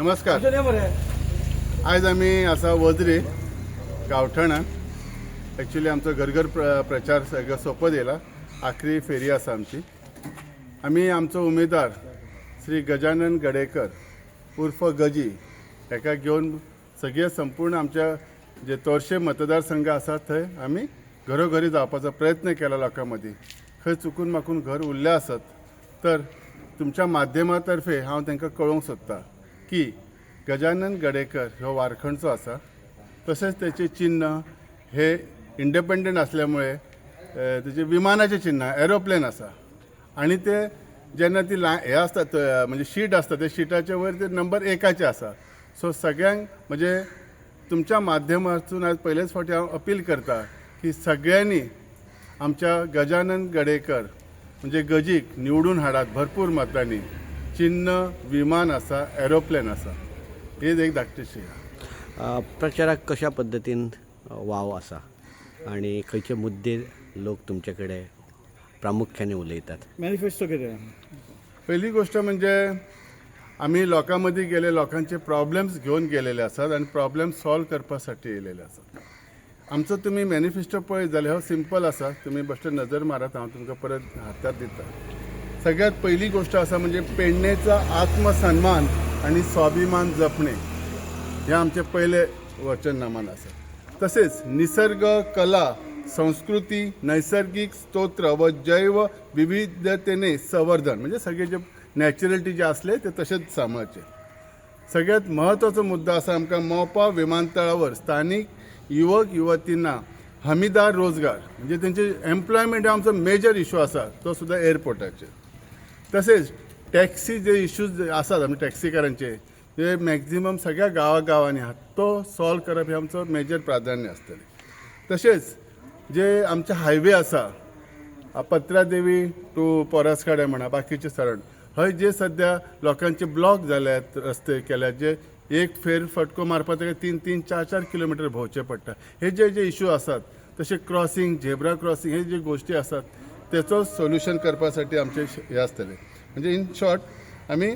नमस्कार. आज आम्ही असा वजरे गावठाणा ॲक्च्युली आमचो घरघर प्रचार सगळं सोपं दिला. आखरी फेरी आसा आमची. आम्ही आमचो उमेदवार श्री गजानन गडेकर उर्फ गजी हेका घेऊन सगळे संपूर्ण आमच्या जे तोरशे मतदारसंघ आसा थंय आम्ही घरोघरी जावपाचो प्रयत्न केला लोकांमध्ये. खंय चुकून माकून घर उरले आसत तर तुमच्या माध्यमातर्फे हांव तांकां कळोवंक सोदतां की गजानन गडेकर हो वारखणचो आसा. तसेच त्याचे चिन्ह हे इंडिपेंडंट असल्यामुळे त्याचे विमानाचे चिन्ह एरोप्लेन आसा आणि ते जेन्ना ती हे असतात म्हणजे शीट असता त्या शिटाच्या वयर ते नंबर 1 आसा. सो सगळ्यांक म्हणजे तुमच्या माध्यमातून आज पहिलेच फावटी हांव अपील करता की सगळ्यांनी आमच्या गजानन गडेकर म्हणजे गजीक निवडून हाडात भरपूर मतांनी. चिन्ह विमान आसा, एरोप्लेन आसा, हे एक धाकटेशी. प्रचाराक कशा पद्दतीन वाव आसा आणि खंयचे मुद्दे लोक तुमचे कडेन प्रामुख्याने उलयतात? मॅनिफेस्टो कितें? पहिली गोष्ट म्हणजे आम्ही लोकांमध्ये गेले, लोकांचे प्रॉब्लेम्स घेऊन गेलेले असतात आणि प्रॉब्लेम सॉल्व करपासाठी येयलेले असतात. आमचो तुम्ही मॅनिफेस्टो पळयत जाल्यार हो सिंपल आसा. तुम्ही बेश्टे नजर मारात, हांव तुमकां परत हातात दिता. सगळ्यात पहिली गोष्ट आसा म्हणजे पेडणेचा आत्मसन्मान आणि स्वाभिमान जपणे हे आमचे पहिले वचननामान आसा. तसेच निसर्ग, कला, संस्कृती, नैसर्गिक स्तोत्र व जैव विविधतेने संवर्धन म्हणजे सगळे जे नॅचरलिटी जे असले ते तसेच सांबाळचे. सगळ्यात महत्त्वाचा मुद्दा असा आमकां मोपा विमानतळावर स्थानिक युवक युवतींना हमीदार रोजगार म्हणजे त्यांचे एम्प्लॉयमेंट आमचो मेजर इश्यू आसा तो सुद्धा एअरपोर्टाचेर. तसेच टॅक्सी जे इश्यूज आसात आमी टॅक्सीकारांचे ते मॅक्झिमम सगळ्या गांवांनी आहात तो सॉल्व करप हे आमचो मेजर प्राधान्य आसतलें. तसेच जे आमचे हायवे आसा पत्रादेवी टू पोरासखाडे म्हणा बाकीचे सरण हय जे सध्या लोकांचे ब्लॉक जाल्यात, रस्ते केल्यात, जे एक फेर फटको मारपाक ताका 3-4 किलोमिटर भोंवचें पडटा. हे जे इश्यू आसात तसे क्रॉसिंग, झेब्रा क्रॉसिंग हे जे गोष्टी आसात त्याचो सोल्युशन करपासाठी आमचे हे आसतले. म्हणजे इन शॉर्ट आम्ही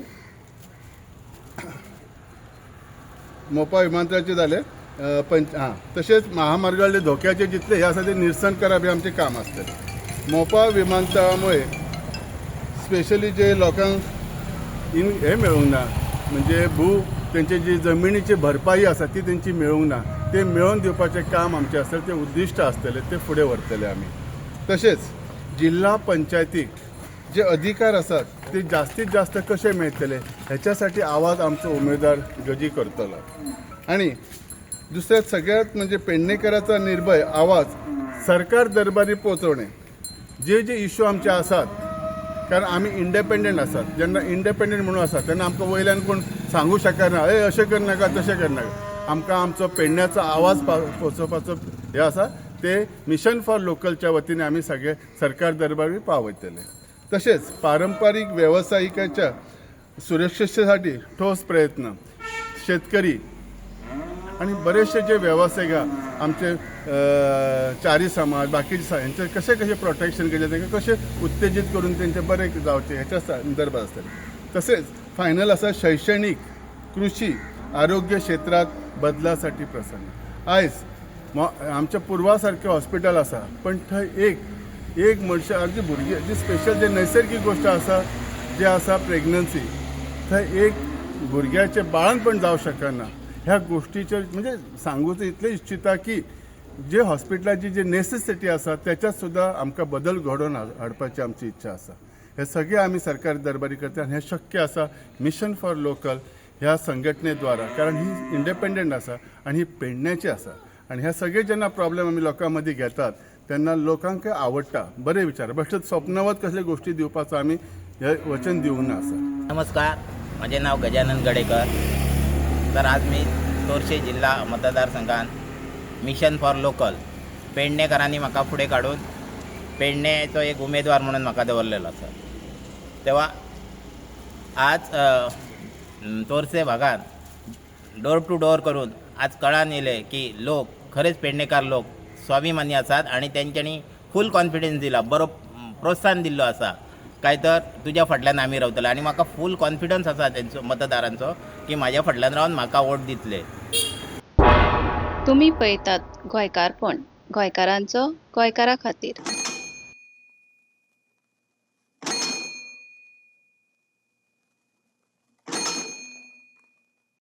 मोपा विमानतळाचे जाले तसेच महामार्गावरले धोक्याचे जितले हे आसा ते निरसन करप हे आमचे काम आसतलें. मोपा विमानतळामुळे स्पेशली जे लोकांक हे मेळूंक ना म्हणजे त्यांचे जी जमिनीची भरपाई आसा ती त्यांची मेळूंक ना ते मेळोवन दिवपाचें काम आमचें आसतलें. ते उद्दिश्ट आसतलें ते फुडें व्हरतले आमी. तसेच जिल्हा पंचायतीक जे अधिकार आसात ते जास्तीत जास्त कसे मेळटले ह्याच्यासाठी आवाज आमचो उमेदवार गजी करतलो. आणि दुसऱ्यात सगळ्यात म्हणजे पेडणेकरांचा निर्भय आवाज सरकार दरबारी पोचवणे. जे इश्यू आमचे आसात कारण आम्ही इंडिपेंडंट आसात. जेन्ना इंडिपेंडंट म्हणून आसात तेन्ना आमकां वयल्यान कोण सांगू शकना अशें कर नाका तशें कर नाका. आमकां आमचो पेडण्याचो आवाज पोचोवपाचो हे आसा ते मिशन फॉर लोकलच्या वतीने आम्ही सगळे सरकार दरबारी पावयतले. तसेच पारंपरिक व्यावसायिकाच्या सुरक्षेसाठी ठोस प्रयत्न शेतकरी आणि बरेचसे जे व्यावसायिक आमचे चारी समाज बाकीचे यांचे कसे प्रोटेक्शन केले तांकां कसे उत्तेजित करून त्यांचे बरे जावचे ह्याच्या संदर्भात असतले. तसेच फायनल असा शैक्षणिक, कृषी, आरोग्य क्षेत्रात बदलासाठी प्रसन्न. आयज आमच्या पूर्वा सारखे हॉस्पिटल आसा पण थंय एक मनशां जी भुरगीं जी स्पेशल जे नैसर्गिक गोष्ट आसा जे आसा प्रेग्नन्सी थंय एक भुरग्याचे बाळंतपण जावं शकना. ह्या गोष्टीचे म्हणजे सांगूच इतले इच्छिता की जे हॉस्पिटलाची जी नेसेसिटी आसा त्याच्यात सुद्धा आमकां बदल घडोवन हाडपाची आमची इच्छा आसा. हे सगळे आम्ही सरकार दरबारी करता आणि हे शक्य आसा मिशन फॉर लोकल ह्या संघटनेद्वारा. कारण ही इंडिपेंडंट आसा आणि ही पेडण्याची आसा आणि ह्या सगळे जेन्ना प्रॉब्लेम आमी लोकांमध्ये घेतात तेन्ना लोकांक आवडटा. बरे विचार बेश्टे स्वप्नवत कसले गोष्टी दिवपाचो आमी हे वचन दिवंक ना आसा. नमस्कार, माझे नाव गजानन गडेकर. तर आज मी तोरशे जिल्हा मतदारसंघात मिशन फॉर लोकल पेडणेकरांनी म्हाका फुडें काडून पेडणेचो एक उमेदवार म्हणून म्हाका दवरलेलो आसा. तेव्हा आज तोरसे भागात डोर टू डोर करून आज कळान येयलें की लोक खरेच पेडणेकार लोक स्वाभिमानी आसात आणि तेंच्यांनी फूल कॉन्फिडन्स दिला, बरो प्रोत्साहन दिल्लो आसा. काय तर तुज्या फाटल्यान आमी रावतले आनी म्हाका फूल कॉन्फिडन्स आसा तेंचो मतदारांचो की म्हाज्या फाटल्यान रावन म्हाका वोट दितले. तुम्ही पळयतात गोंयकारपण, गोंयकारांचो गोंयकारा खातीर.